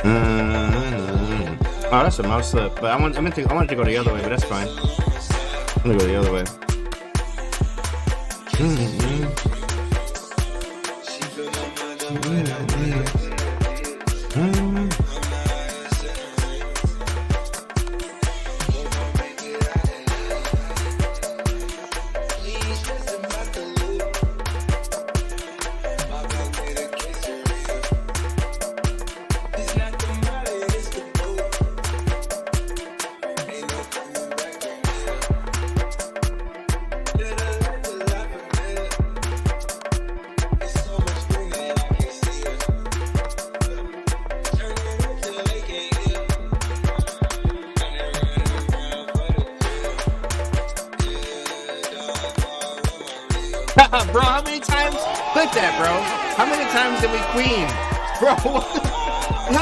Oh, that's a mouse slip. But I wanted to go the other way, but that's fine. I'm gonna go the other way. Bro, how many times? Click that, bro. How many times did we queen? Bro, what the